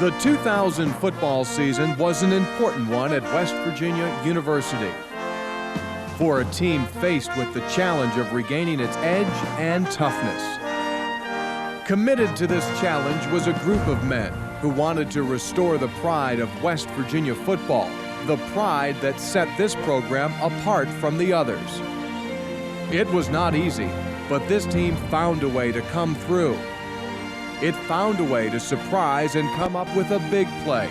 The 2000 football season was an important one at West Virginia University for a team faced with the challenge of regaining its edge and toughness. Committed to this challenge was a group of men who wanted to restore the pride of West Virginia football, the pride that set this program apart from the others. It was not easy, but this team found a way to come through. It found a way to surprise and come up with a big play.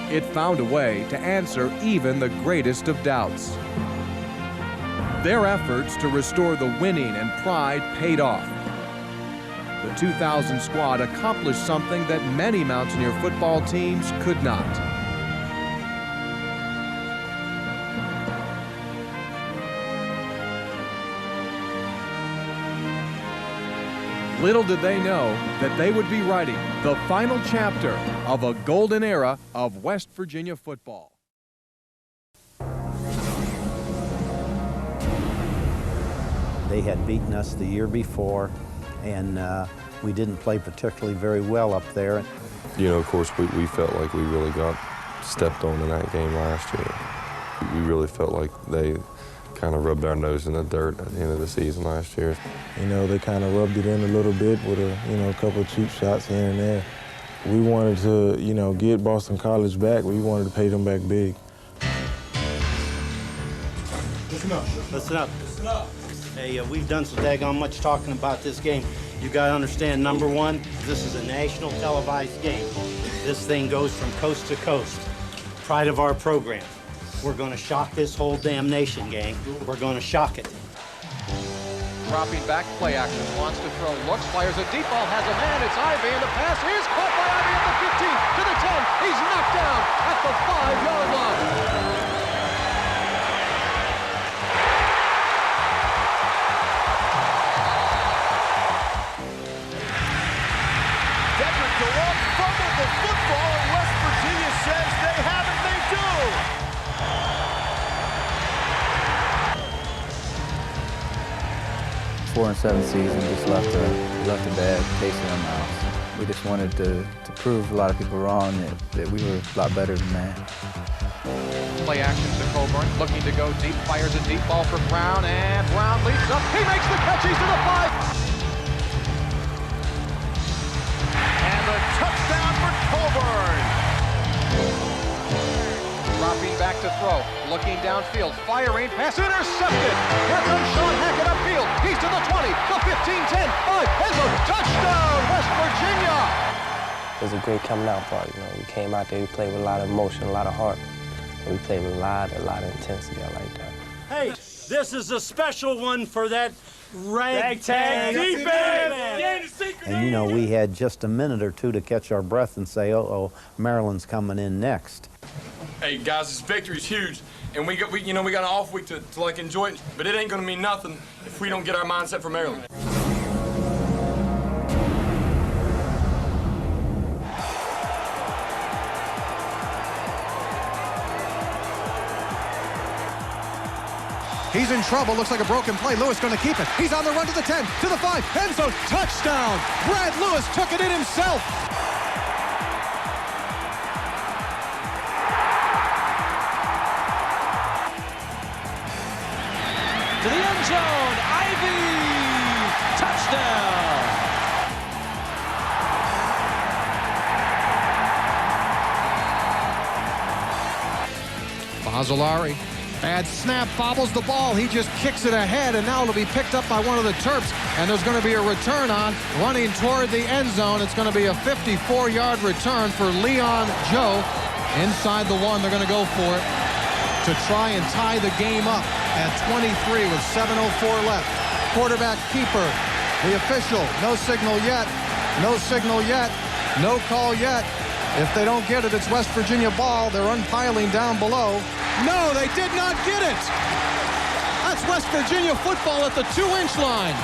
It found a way to answer even the greatest of doubts. Their efforts to restore the winning and pride paid off. The 2000 squad accomplished something that many Mountaineer football teams could not. Little did they know that they would be writing the final chapter of a golden era of West Virginia football. They had beaten us the year before, and we didn't play particularly very well up there. You know, of course, we felt like we really got stepped on in that game last year. We really felt like they kind of rubbed our nose in the dirt at the end of the season last year. You know, they kind of rubbed it in a little bit with a couple of cheap shots here and there. We wanted to, get Boston College back. We wanted to pay them back big. Listen up. Listen up. Listen up. Hey, we've done so daggone much talking about this game. You got to understand, number one, this is a national televised game. This thing goes from coast to coast. Pride of our program. We're going to shock this whole damn nation, gang. We're going to shock it. Dropping back, play action, wants to throw, looks, fires a deep ball, has a man, it's Ivy, and the pass is caught by Ivy at the 15, to the 10, he's knocked down at the 5-yard line. Dedrick DeWalt fumbled the football, and West Virginia says they have it, they do. 4-7 season just left a bad taste in our mouths. We just wanted to prove a lot of people wrong that we were a lot better than that. Play action to Coburn, looking to go deep, fires a deep ball for Brown, and Brown leaps up, he makes the catch, he's to the 5. And a touchdown for Coburn. Dropping back to throw, looking downfield, firing, pass intercepted. Here comes Sean Hackett upfield. He's to the 20, the 15, 10, 5, and the touchdown, West Virginia! It was a great coming out party. We came out there, we played with a lot of emotion, a lot of heart. And we played with a lot of intensity. I like that. Hey, this is a special one for that ragtag defense. And we had just a minute or two to catch our breath and say, uh-oh, Maryland's coming in next. Hey guys, this victory is huge, and we got an off week to like enjoy it, but it ain't gonna mean nothing if we don't get our mindset for Maryland. He's in trouble, looks like a broken play. Lewis going to keep it. He's on the run to the 10, to the 5, end zone, touchdown! Brad Lewis took it in himself. To the end zone, Ivy, touchdown! Basilari, bad snap, bobbles the ball. He just kicks it ahead, and now it'll be picked up by one of the Terps, and there's going to be a return on, running toward the end zone. It's going to be a 54-yard return for Leon Joe. Inside the 1, they're going to go for it to try and tie the game up at 23 with 7:04 left. Quarterback keeper, the official, no signal yet, no signal yet, no call yet. If they don't get it, it's West Virginia ball. They're unpiling down below. No, they did not get it. That's West Virginia football at the 2-inch line.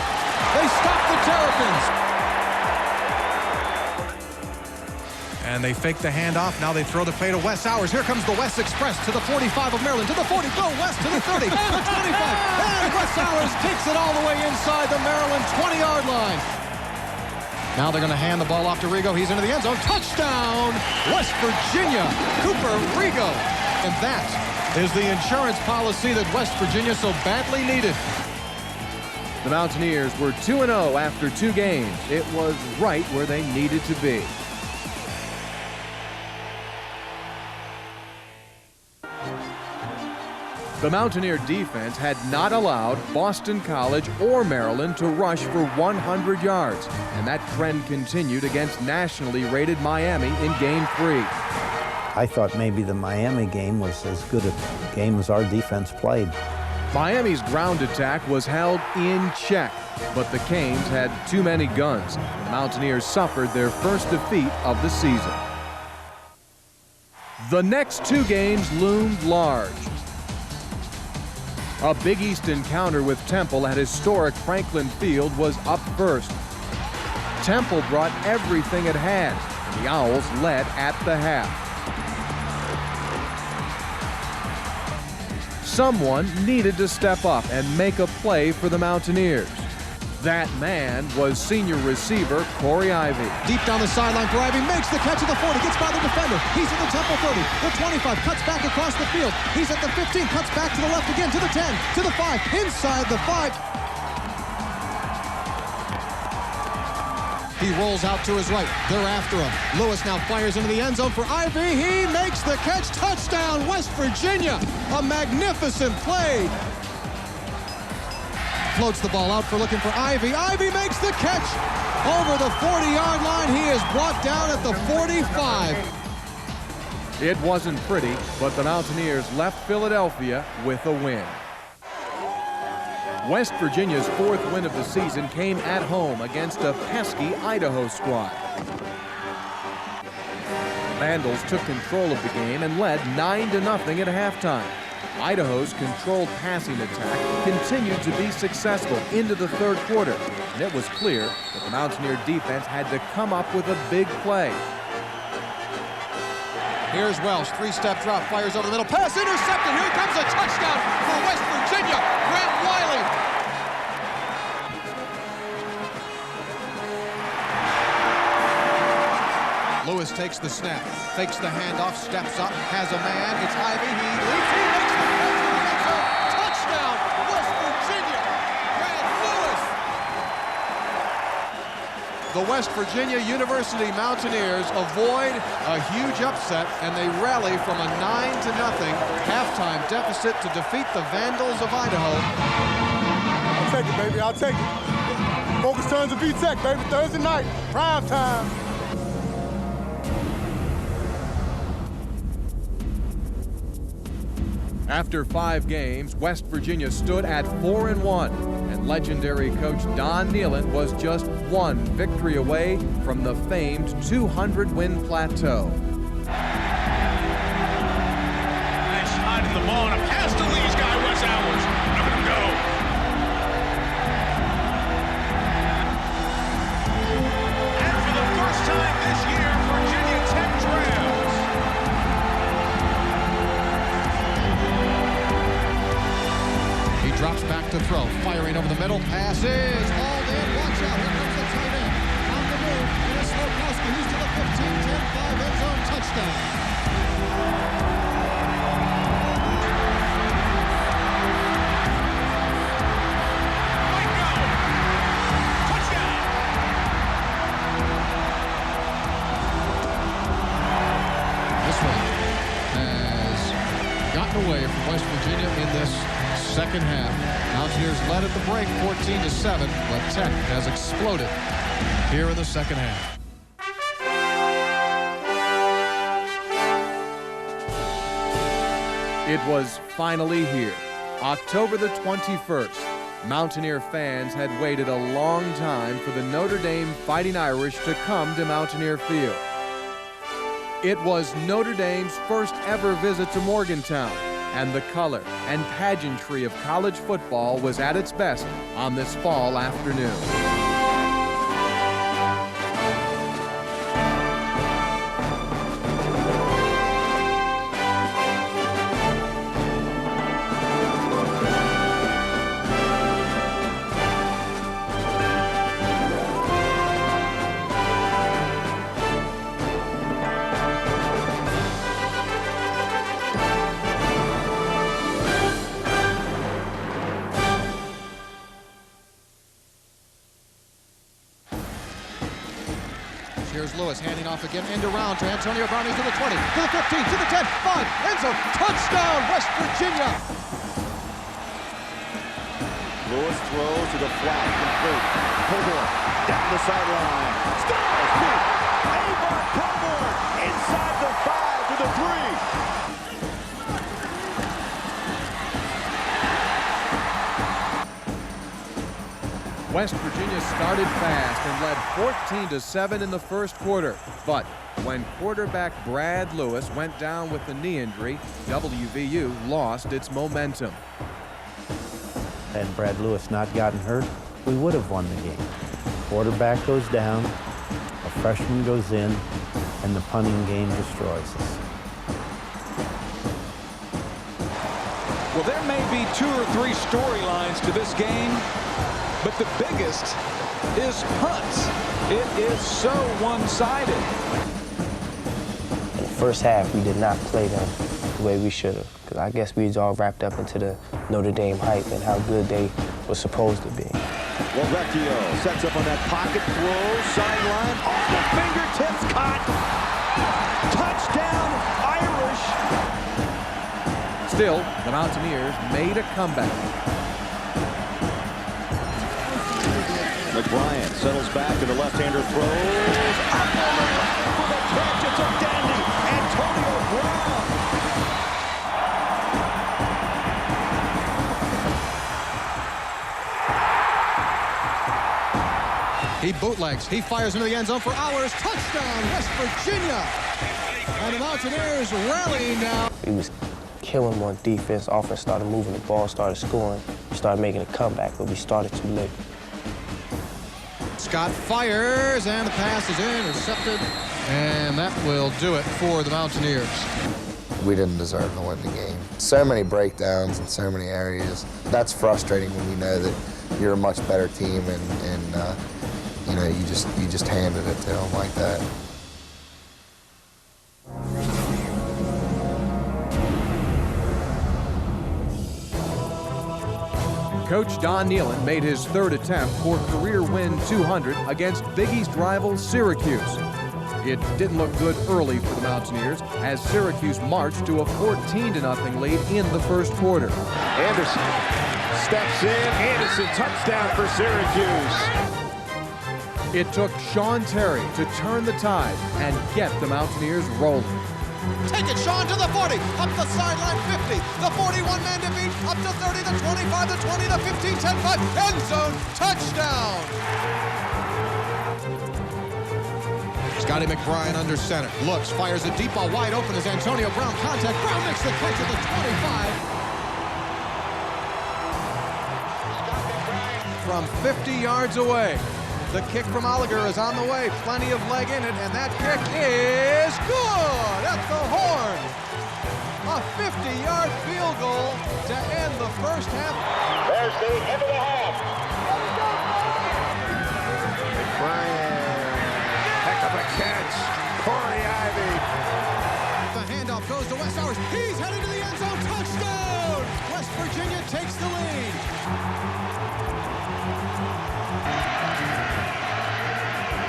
They stopped the Terrapins. And they fake the handoff. Now they throw the play to Wes Sowers. Here comes the West Express to the 45 of Maryland, to the 40, go West to the 30, the 25. And Wes Sowers takes it all the way inside the Maryland 20-yard line. Now they're going to hand the ball off to Rigo. He's into the end zone. Touchdown, West Virginia. Cooper Rigo. And that is the insurance policy that West Virginia so badly needed. The Mountaineers were 2-0 after 2 games. It was right where they needed to be. The Mountaineer defense had not allowed Boston College or Maryland to rush for 100 yards, and that trend continued against nationally rated Miami in Game 3. I thought maybe the Miami game was as good a game as our defense played. Miami's ground attack was held in check, but the Canes had too many guns. The Mountaineers suffered their first defeat of the season. The next 2 games loomed large. A Big East encounter with Temple at historic Franklin Field was up first. Temple brought everything it had. The Owls led at the half. Someone needed to step up and make a play for the Mountaineers. That man was senior receiver Corey Ivy. Deep down the sideline for Ivy, makes the catch at the 40, gets by the defender. He's at the Temple 30, the 25, cuts back across the field. He's at the 15, cuts back to the left again, to the 10, to the 5, inside the 5. He rolls out to his right. They're after him. Lewis now fires into the end zone for Ivy. He makes the catch. Touchdown, West Virginia. A magnificent play. Floats the ball out for looking for Ivy. Ivy makes the catch over the 40-yard line. He is brought down at the 45. It wasn't pretty, but the Mountaineers left Philadelphia with a win. West Virginia's 4th win of the season came at home against a pesky Idaho squad. Vandals took control of the game and led 9-0 at halftime. Idaho's controlled passing attack continued to be successful into the 3rd quarter, and it was clear that the Mountaineer defense had to come up with a big play. Here's Welsh, 3-step drop, fires over the middle, pass intercepted. Here comes a touchdown for West Virginia. Grant Wiley. Lewis takes the snap, fakes the handoff, steps up, has a man. It's Ivy. He leaps. He makes the catch. Touchdown, West Virginia. Grant Lewis. The West Virginia University Mountaineers avoid a huge upset, and they rally from a 9-0 halftime deficit to defeat the Vandals of Idaho. I'll take it, baby. I'll take it. Focus turns to V-Tech, baby. Thursday night, prime time. After 5 games, West Virginia stood at 4-1, and legendary coach Don Nehlen was just 1 victory away from the famed 200-win plateau. Nice hiding the ball, and a pass to Lee's guy, Wes Hours. Look at him go. And for the first time this year, Virginia Tech trails. Drops back to throw, firing over the middle, pass is hauled in, watch out, here comes the tight end, on the move, and it's Slokowski, he's to the 15, 10-5 end zone touchdown. This one has gotten away from West Virginia in this second half. Mountaineers led at the break 14-7, but Tech has exploded here in the second half. It was finally here, October the 21st. Mountaineer fans had waited a long time for the Notre Dame Fighting Irish to come to Mountaineer Field. It was Notre Dame's first ever visit to Morgantown, and the color and pageantry of college football was at its best on this fall afternoon. Here's Lewis handing off again, end around to Antonio Brown. He's to the 20, to the 15, to the 10, 5, end zone, touchdown, West Virginia. Lewis throws to the flat, complete. Coburn down the sideline. Styles beat. Avon Coburn inside the 5 to the 3. West Virginia started fast and led 14-7 in the first quarter. But when quarterback Brad Lewis went down with a knee injury, WVU lost its momentum. Had Brad Lewis not gotten hurt, we would have won the game. Quarterback goes down, a freshman goes in, and the punting game destroys us. Well, there may be 2 or 3 storylines to this game, but the biggest is punts. It is so one-sided. In the first half, we did not play them the way we should have, because I guess we was all wrapped up into the Notre Dame hype and how good they were supposed to be. Well, Vecchio sets up on that pocket throw, sideline, off the fingertips, caught. Touchdown, Irish. Still, the Mountaineers made a comeback. McBrien settles back to the left-hander, throws. Up for the catch, it's a dandy, Antonio Brown. He bootlegs, he fires into the end zone for hours, touchdown, West Virginia. And the Mountaineers rallying now. We was killing them on defense, offense started moving the ball, started scoring, started making a comeback, but we started too late. Scott fires, and the pass is intercepted, and that will do it for the Mountaineers. We didn't deserve to win the game. So many breakdowns in so many areas. That's frustrating when you know that you're a much better team and you know, you just handed it to them like that. Coach Don Nehlen made his third attempt for career win 200 against Big East rival Syracuse. It didn't look good early for the Mountaineers as Syracuse marched to a 14-0 lead in the first quarter. Anderson steps in. Anderson, touchdown for Syracuse. It took Sean Terry to turn the tide and get the Mountaineers rolling. Take it, Sean, to the 40, up the sideline, 50, the 41 man to beat, up to 30, the 25, the 20, the 15, 10, 5, end zone, touchdown! Scotty McBrien under center, looks, fires a deep ball wide open as Antonio Brown contact. Brown makes the catch at the 25. From 50 yards away. The kick from Oliger is on the way. Plenty of leg in it, and that kick is good at the horn. A 50-yard field goal to end the first half. There's the end of the half. McBrien, heck of a catch. Corey Ivy. The handoff goes to West Howard. He's headed to the end zone. Touchdown! West Virginia takes the lead.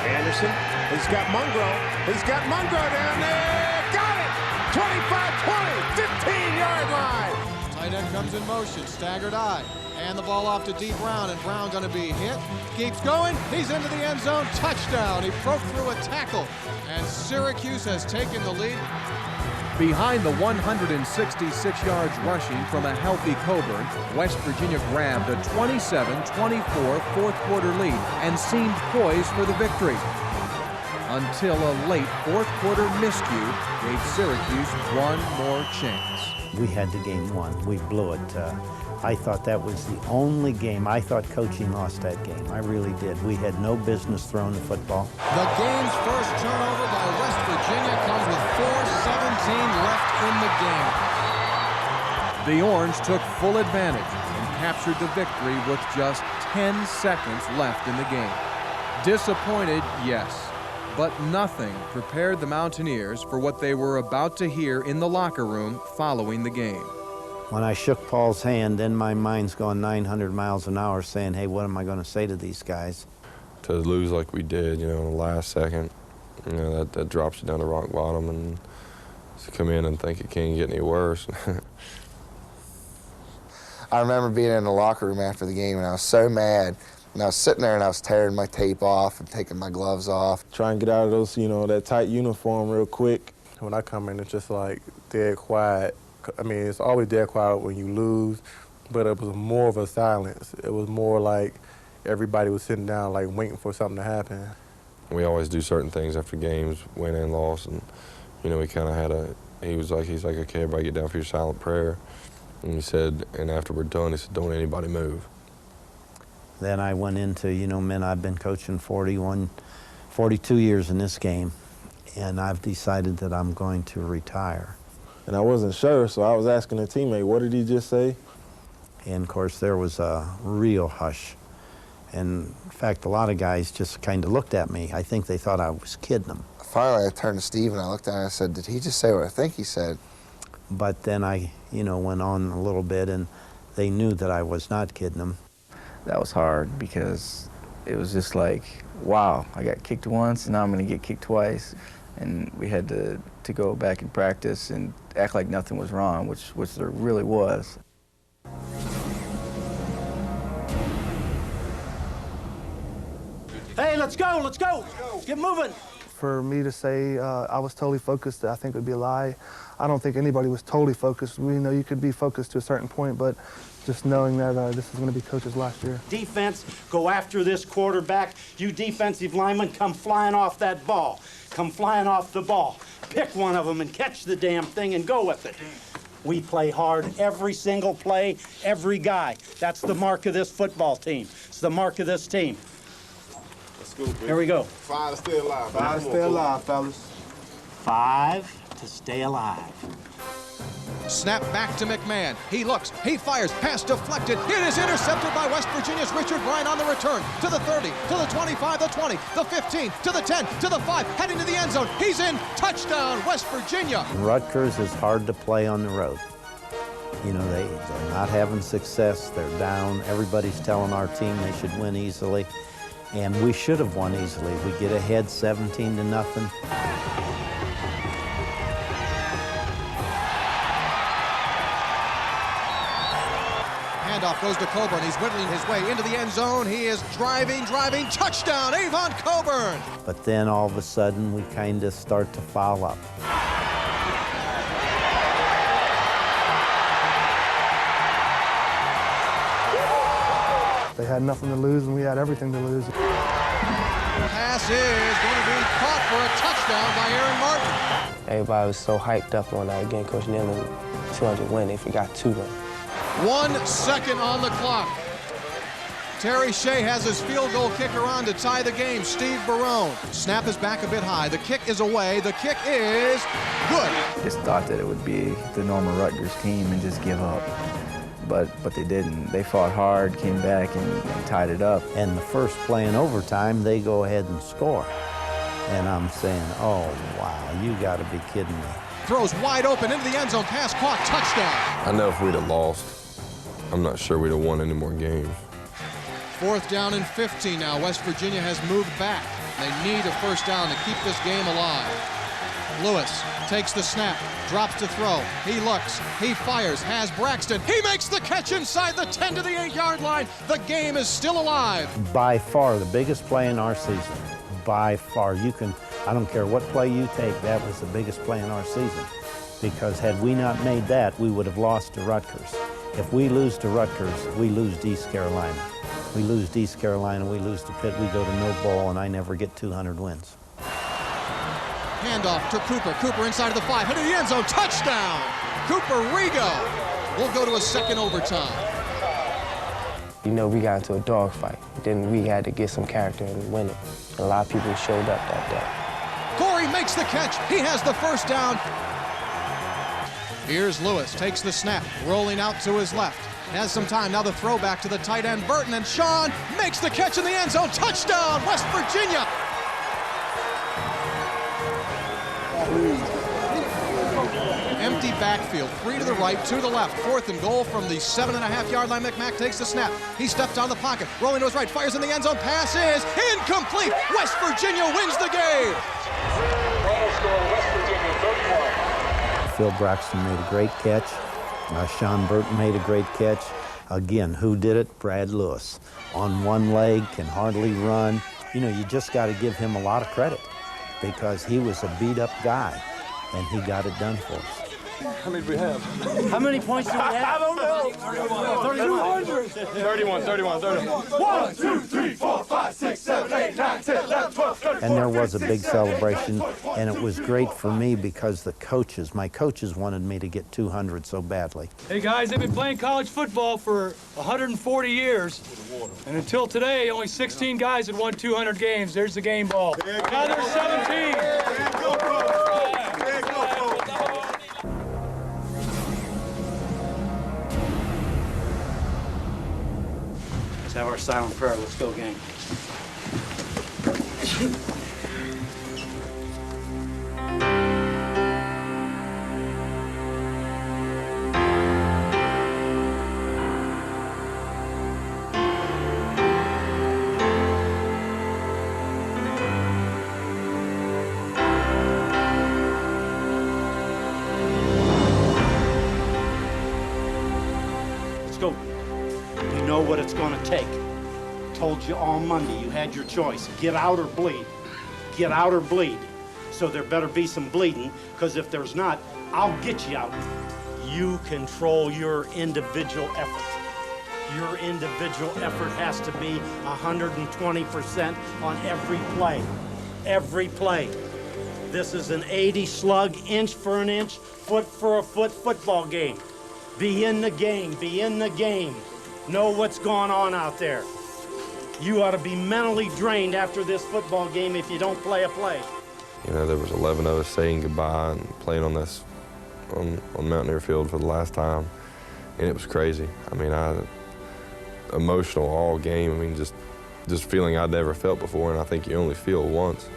Anderson, he's got Mungro. He's got Mungro down there. Got it! 25-20, 15-yard line. Tight end comes in motion, staggered eye. And the ball off to D. Brown, and Brown going to be hit. Keeps going. He's into the end zone. Touchdown. He broke through a tackle. And Syracuse has taken the lead. Behind the 166 yards rushing from a healthy Coburn, West Virginia grabbed a 27-24 fourth quarter lead and seemed poised for the victory. Until a late fourth quarter miscue gave Syracuse one more chance. We had the game won. We blew it. I thought that was the only game. I thought coaching lost that game. I really did. We had no business throwing the football. The game's first turnover by West Virginia comes with 4:17 left in the game. The Orange took full advantage and captured the victory with just 10 seconds left in the game. Disappointed, yes, but nothing prepared the Mountaineers for what they were about to hear in the locker room following the game. When I shook Paul's hand, then my mind's going 900 miles an hour saying, hey, what am I going to say to these guys? To lose like we did, you know, in the last second, You know, that drops you down to rock bottom, and to come in and think it can't get any worse. I remember being in the locker room after the game, and I was so mad. And I was sitting there, and I was tearing my tape off and taking my gloves off. Try and get out of those, you know, that tight uniform real quick. When I come in, it's just like dead quiet. I mean, it's always dead quiet when you lose, but it was more of a silence. It was more like everybody was sitting down, like waiting for something to happen. We always do certain things after games, win and loss, and you know, we kind of had he's like, okay, everybody get down for your silent prayer. And he said, and after we're done, he said, don't anybody move. Then I went into, you know, men, I've been coaching 42 years in this game, and I've decided that I'm going to retire. And I wasn't sure, so I was asking a teammate, what did he just say? And of course, there was a real hush. And in fact, a lot of guys just kind of looked at me. I think they thought I was kidding them. Finally, I turned to Steve and I looked at him and I said, did he just say what I think he said? But then I, you know, went on a little bit, and they knew that I was not kidding them. That was hard because it was just like, wow, I got kicked once and now I'm going to get kicked twice. And we had to go back and practice and act like nothing was wrong, which there really was. Hey, let's go, let's go. Get moving. For me to say I was totally focused, I think would be a lie. I don't think anybody was totally focused. We know you could be focused to a certain point, but just knowing that this is going to be Coach's last year. Defense, go after this quarterback. You defensive linemen, come flying off that ball. Come flying off the ball. Pick one of them and catch the damn thing and go with it. We play hard every single play, every guy. That's the mark of this football team. It's the mark of this team. Here we go. 5 to stay alive. 5 to stay alive, fellas. 5 to stay alive. Snap back to McMahon. He looks, he fires, pass deflected. It is intercepted by West Virginia's Richard Bryant on the return. To the 30, to the 25, the 20, the 15, to the 10, to the 5, heading to the end zone. He's in. Touchdown, West Virginia. Rutgers is hard to play on the road. You know, they're not having success. They're down. Everybody's telling our team they should win easily. And we should have won easily. We get ahead 17-0. Handoff goes to Coburn. He's whittling his way into the end zone. He is driving, touchdown, Avon Coburn. But then all of a sudden, we kind of start to foul up. They had nothing to lose, and we had everything to lose. Pass is going to be caught for a touchdown by Aaron Martin. Everybody was so hyped up on again, Coach Nehlen, 200 win. They forgot 2 win. 1 second on the clock. Terry Shea has his field goal kicker on to tie the game. Steve Barone. Snap is back a bit high. The kick is away. The kick is good. Just thought that it would be the normal Rutgers team and just give up. But they didn't. They fought hard, came back, and tied it up. And the first play in overtime, they go ahead and score. And I'm saying, oh, wow, you got to be kidding me. Throws wide open into the end zone. Pass caught. Touchdown. I know if we'd have lost, I'm not sure we'd have won any more games. 4th down and 15 now. West Virginia has moved back. They need a first down to keep this game alive. Lewis takes the snap, drops to throw. He looks, he fires, has Braxton. He makes the catch inside the 10 to the 8-yard line. The game is still alive. By far the biggest play in our season. By far. I don't care what play you take, that was the biggest play in our season. Because had we not made that, we would have lost to Rutgers. If we lose to Rutgers, we lose to East Carolina. We lose to East Carolina, we lose to Pitt, we go to no bowl, and I never get 200 wins. Handoff to Cooper. Cooper inside of the 5, headed to the end zone. Touchdown! Cooper Rigo will go to a second overtime. You know, we got into a dogfight. Then we had to get some character and win it. And a lot of people showed up that day. Corey makes the catch. He has the first down. Here's Lewis, takes the snap, rolling out to his left. Has some time, now the throwback to the tight end, Burton, and Sean makes the catch in the end zone. Touchdown, West Virginia! Empty backfield, 3 to the right, 2 to the left. 4th and goal from the 7.5-yard line. McMack takes the snap. He steps down the pocket, rolling to his right, fires in the end zone. Pass is incomplete. West Virginia wins the game. score, West Virginia 31. Phil Braxton made a great catch. Sean Burton made a great catch. Again, who did it? Brad Lewis. On one leg, can hardly run. You know, you just got to give him a lot of credit because he was a beat-up guy, and he got it done for us. How many do we have? How many points do we have? I don't know. 200. 31. 1, 2, 3, 4, 5, 6, 7, 8, 9, 10, 11, 12, 13. And there was a big celebration, and it was great for me because my coaches wanted me to get 200 so badly. Hey guys, they've been playing college football for 140 years, and until today, only 16 guys had won 200 games. There's the game ball. Now there's 17. Let's have our silent prayer. Let's go, gang. Let's go. You know what it's going to take. Told you all Monday you had your choice. Get out or bleed. Get out or bleed. So there better be some bleeding, because if there's not, I'll get you out. You control your individual effort. Your individual effort has to be 120% on every play. Every play. This is an 80 slug, inch for an inch, foot for a foot football game. Be in the game. Be in the game. Know what's going on out there. You ought to be mentally drained after this football game if you don't play a play. You know, there was 11 of us saying goodbye and playing on Mountaineer Field for the last time, and it was crazy. I mean, emotional all game. I mean, just feeling I'd never felt before, and I think you only feel once.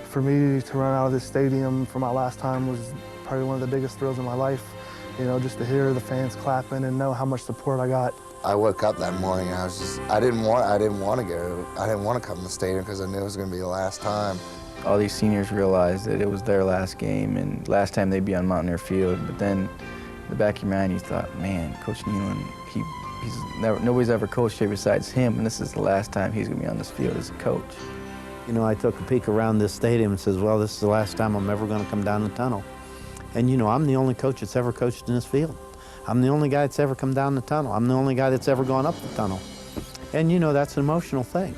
For me to run out of this stadium for my last time was probably one of the biggest thrills in my life. You know, just to hear the fans clapping and know how much support I got. I woke up that morning and I didn't want to go. I didn't want to come to the stadium because I knew it was going to be the last time. All these seniors realized that it was their last game and last time they'd be on Mountaineer Field. But then in the back of your mind, you thought, man, Coach Nehlen, nobody's ever coached here besides him, and this is the last time he's going to be on this field as a coach. You know, I took a peek around this stadium and says, well, this is the last time I'm ever going to come down the tunnel. And, you know, I'm the only coach that's ever coached in this field. I'm the only guy that's ever come down the tunnel. I'm the only guy that's ever gone up the tunnel. And, you know, that's an emotional thing.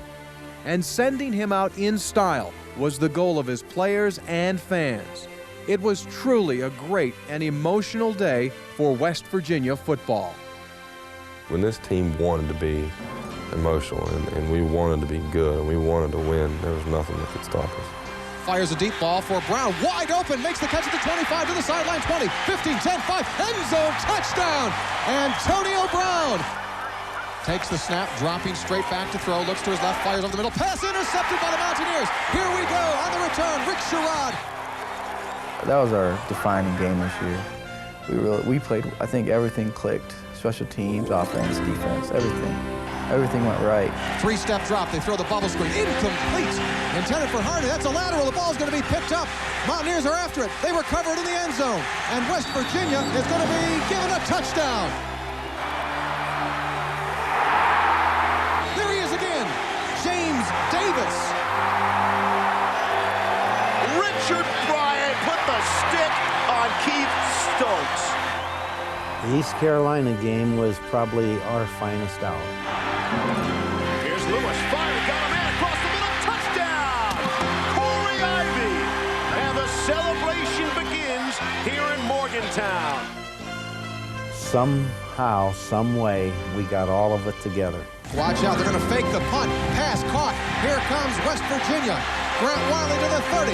And sending him out in style was the goal of his players and fans. It was truly a great and emotional day for West Virginia football. When this team wanted to be emotional and we wanted to be good and we wanted to win, there was nothing that could stop us. Fires a deep ball for Brown, wide open, makes the catch at the 25, to the sideline, 20, 15, 10, 5, end zone, touchdown! Antonio Brown takes the snap, dropping straight back to throw, looks to his left, fires over the middle, pass intercepted by the Mountaineers. Here we go, on the return, Rick Sherrod. That was our defining game this year. We played, I think everything clicked. Special teams, offense, defense, everything. Everything went right. Three-step drop, they throw the bubble screen, incomplete. Intended for Hardy, that's a lateral, the ball's gonna be picked up. Mountaineers are after it, they recover it in the end zone. And West Virginia is gonna be given a touchdown. There he is again, James Davis. Richard Bryant put the stick on Keith Stokes. The East Carolina game was probably our finest hour. Here's Lewis, fired, got a man across the middle, touchdown! Corey Ivy! And the celebration begins here in Morgantown. Somehow, some way, we got all of it together. Watch out, they're gonna fake the punt. Pass caught, here comes West Virginia. Grant Wiley to the 30,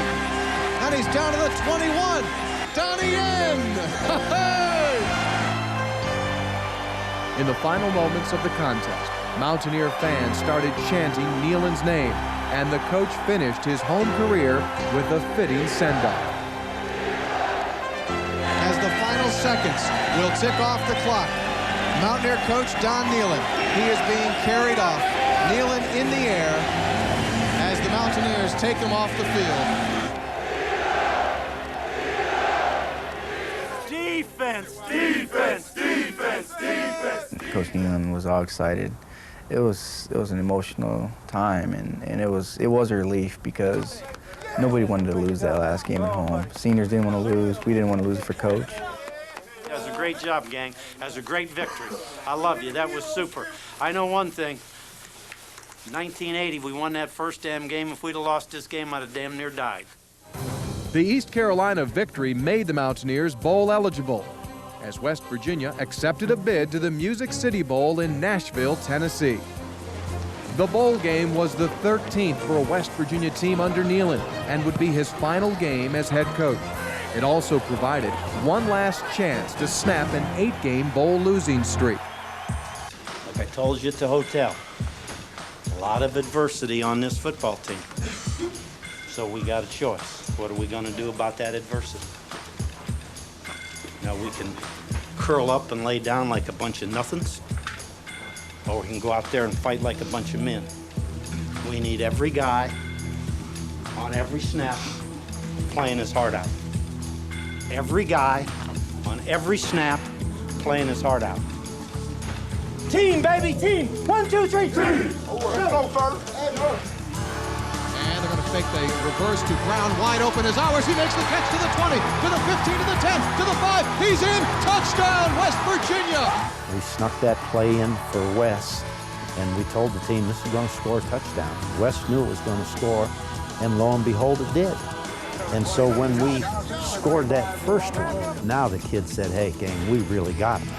and he's down to the 21. Donnie Yen! In the final moments of the contest, Mountaineer fans started chanting Nehlen's name, and the coach finished his home career with a fitting send-off. As the final seconds will tick off the clock, Mountaineer coach Don Nehlen, he is being carried off. Nehlen in the air as the Mountaineers take him off the field. Defense, defense, defense, defense. Coach Nehlen was all excited. It was an emotional time, and it was a relief because nobody wanted to lose that last game at home. Seniors didn't want to lose. We didn't want to lose for Coach. That was a great job, gang. That was a great victory. I love you. That was super. I know one thing. 1980, we won that first damn game. If we'd have lost this game, I'd have damn near died. The East Carolina victory made the Mountaineers bowl eligible, as West Virginia accepted a bid to the Music City Bowl in Nashville, Tennessee. The bowl game was the 13th for a West Virginia team under Nehlen and would be his final game as head coach. It also provided one last chance to snap an 8-game bowl losing streak. Like I told you at the hotel, a lot of adversity on this football team. So we got a choice. What are we going to do about that adversity? Now we can curl up and lay down like a bunch of nothings, or we can go out there and fight like a bunch of men. We need every guy on every snap playing his heart out. Every guy on every snap playing his heart out. Team, baby, team. 1, 2, 3, team. And they're going to fake the reverse to Brown, wide open as ours. He makes the catch to the 20, to the 15, to the 10, to the 5. He's in. Touchdown, West Virginia. We snuck that play in for Wes, and we told the team this is going to score a touchdown. Wes knew it was going to score, and lo and behold, it did. And so when we scored that first one, now the kid said, hey, gang, we really got him.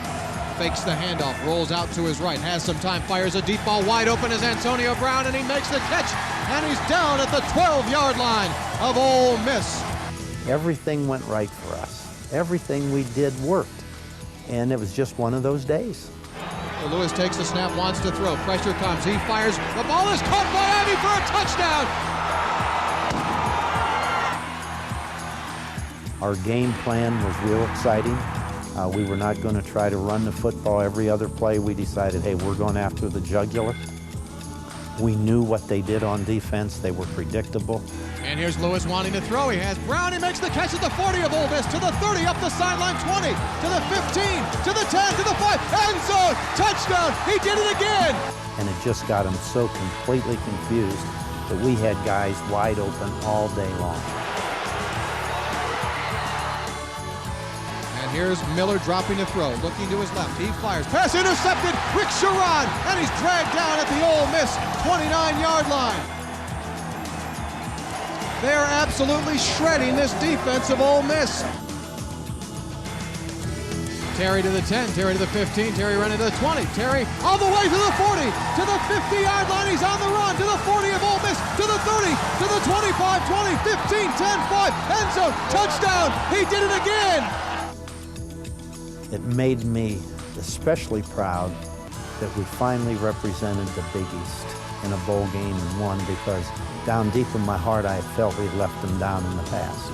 Fakes the handoff, rolls out to his right, has some time, fires a deep ball wide open as Antonio Brown, and he makes the catch, and he's down at the 12-yard line of Ole Miss. Everything went right for us. Everything we did worked, and it was just one of those days. Lewis takes the snap, wants to throw, pressure comes, he fires, the ball is caught by Abby for a touchdown. Our game plan was real exciting. We were not going to try to run the football every other play. We decided, hey, we're going after the jugular. We knew what they did on defense. They were predictable. And here's Lewis wanting to throw. He has Brown. He makes the catch at the 40 of Ole Miss, to the 30, up the sideline, 20, to the 15, to the 10, to the 5, end zone, touchdown. He did it again. And it just got him so completely confused that we had guys wide open all day long. And here's Miller dropping to throw, looking to his left. He fires. Pass intercepted. Rick Sharon, and he's dragged down at the Ole Miss 29-yard line. They are absolutely shredding this defense of Ole Miss. Terry to the 10, Terry to the 15, Terry running to the 20, Terry all the way to the 40, to the 50-yard line. He's on the run to the 40 of Ole Miss, to the 30, to the 25, 20, 15, 10, 5, end zone, touchdown. He did it again. It made me especially proud that we finally represented the Big East in a bowl game and won, because down deep in my heart I felt we'd left them down in the past.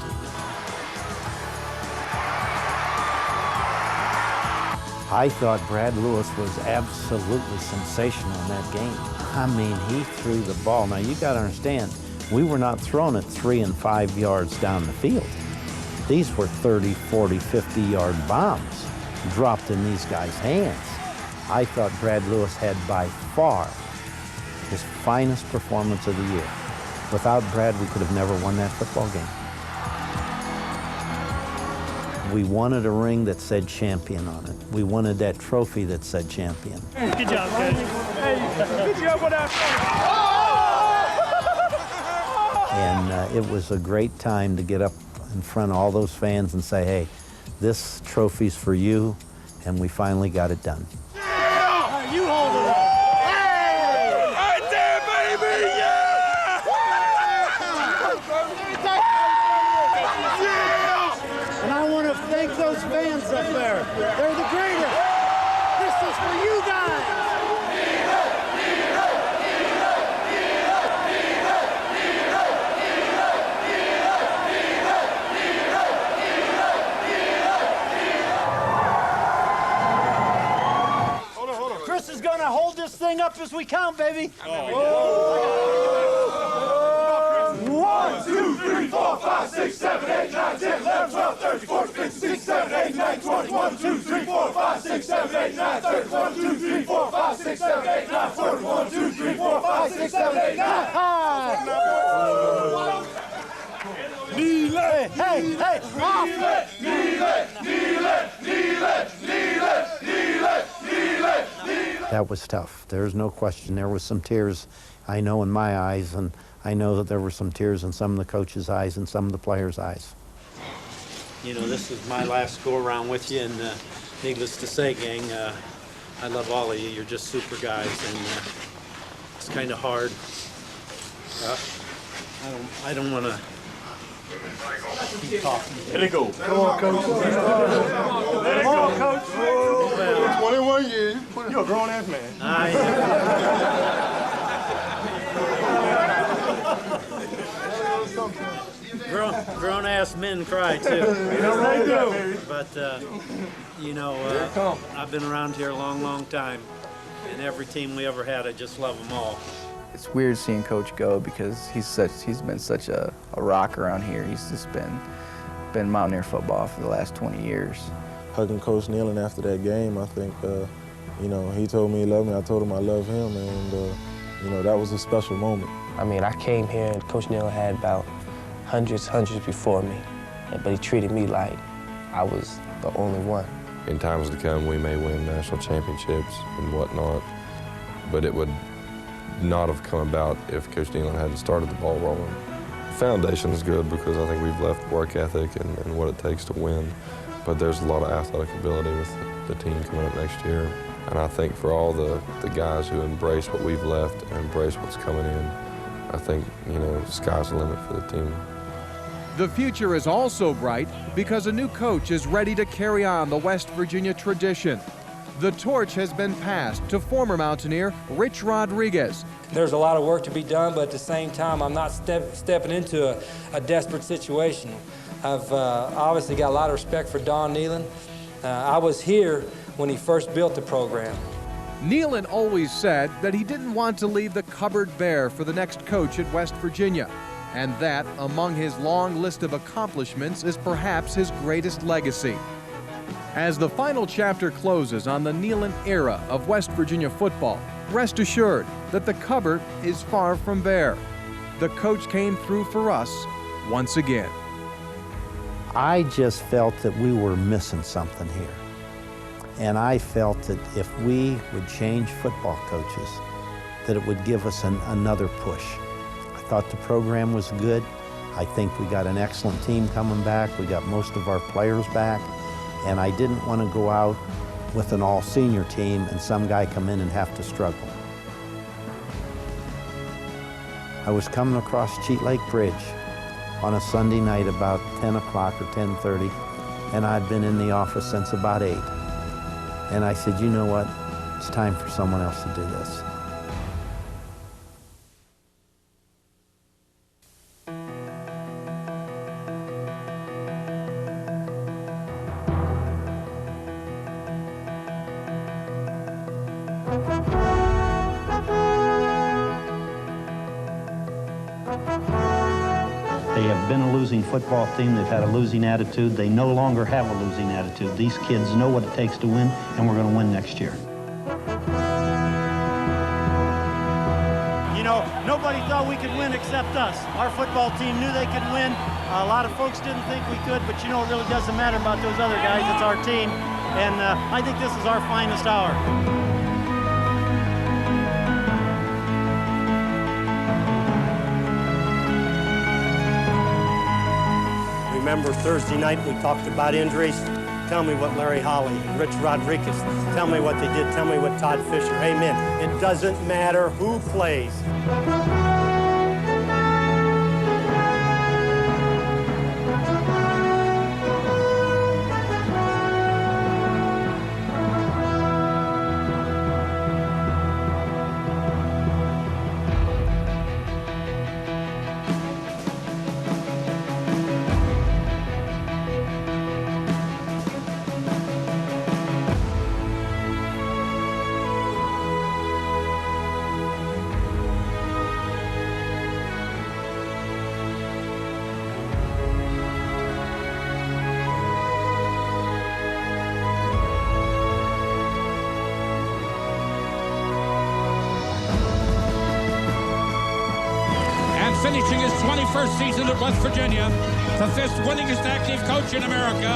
I thought Brad Lewis was absolutely sensational in that game. I mean, he threw the ball. Now you got to understand, we were not throwing it 3 and 5 yards down the field. These were 30, 40, 50-yard bombs dropped in these guys' hands. I thought Brad Lewis had by far his finest performance of the year. Without Brad, we could have never won that football game. We wanted a ring that said champion on it. We wanted that trophy that said champion. Good job, Coach. Hey, good job with that. And it was a great time to get up in front of all those fans and say, hey, this trophy's for you, and we finally got it done. Yeah! You hold it up. Hey! Right there, baby! Yeah! And I want to thank those fans up there. They're the greatest. This is for you guys. Chris is going to hold this thing up as we count, baby. 1, 2, 3, 4, 5, 6, 7, 8, 9, 10, 11, 12, 13, 14, 15, 16, 17, 18, 19, 20, 1, 2, 3, 4, 5, 6, 7, 8, 9, 30, 1, 2, 3, 4, 5, 6, 7, 8, 9, 40, 1, 2, 3, 4, 5, 6, 7, 8, 9. Nehlen! Hey! That was tough. There's no question. There was some tears, I know, in my eyes, and I know that there were some tears in some of the coaches' eyes and some of the players' eyes. You know, this is my last go-around with you, and needless to say, gang, I love all of you. You're just super guys, and it's kind of hard. I don't want to keep talking. Let it go. Come on, Coach. Let it go, Coach. Well, 21 years. You're a grown-ass man. Grown-ass men cry, too. But, you know, I've been around here a long, long time, and every team we ever had, I just love them all. It's weird seeing Coach go because he's been such a rock around here. He's just been Mountaineer football for the last 20 years. Hugging Coach Nehlen after that game, I think, you know, he told me he loved me. I told him I love him, and, you know, that was a special moment. I mean, I came here and Coach Nehlen had about hundreds before me, but he treated me like I was the only one. In times to come, we may win national championships and whatnot, but it would not have come about if Coach Nehlen hadn't started the ball rolling. The foundation is good because I think we've left work ethic and what it takes to win, but there's a lot of athletic ability with the team coming up next year. And I think for all the guys who embrace what we've left and embrace what's coming in, I think, you know, the sky's the limit for the team. The future is also bright because a new coach is ready to carry on the West Virginia tradition. The torch has been passed to former Mountaineer Rich Rodriguez. There's a lot of work to be done, but at the same time, I'm not stepping into a desperate situation. I've obviously got a lot of respect for Don Nehlen. I was here when he first built the program. Nehlen always said that he didn't want to leave the cupboard bare for the next coach at West Virginia, and that among his long list of accomplishments is perhaps his greatest legacy. As the final chapter closes on the Nehlen era of West Virginia football, rest assured that the cupboard is far from bare. The coach came through for us once again. I just felt that we were missing something here. And I felt that if we would change football coaches, that it would give us another push. I thought the program was good. I think we got an excellent team coming back. We got most of our players back. And I didn't want to go out with an all-senior team and some guy come in and have to struggle. I was coming across Cheat Lake Bridge on a Sunday night about 10 o'clock or 10:30, and I'd been in the office since about 8. And I said, you know what? It's time for someone else to do this. They have been a losing football team. They've had a losing attitude. They no longer have a losing attitude. These kids know what it takes to win, and we're going to win next year. You know, nobody thought we could win except us. Our football team knew they could win. A lot of folks didn't think we could, but you know, it really doesn't matter about those other guys. It's our team, and I think this is our finest hour. Remember Thursday night we talked about injuries? Tell me what Larry Holly and Rich Rodriguez, tell me what they did, tell me what Todd Fisher, amen. It doesn't matter who plays. his 21st season at West Virginia, the 5th winningest active coach in America,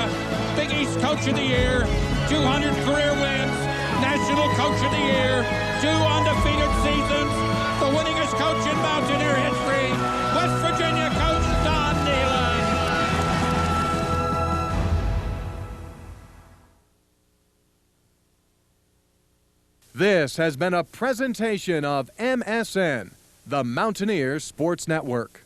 Big East Coach of the Year, 200 career wins, National Coach of the Year, 2 undefeated seasons, the winningest coach in Mountaineer history, West Virginia coach Don Nehlen. This has been a presentation of MSN, the Mountaineer Sports Network.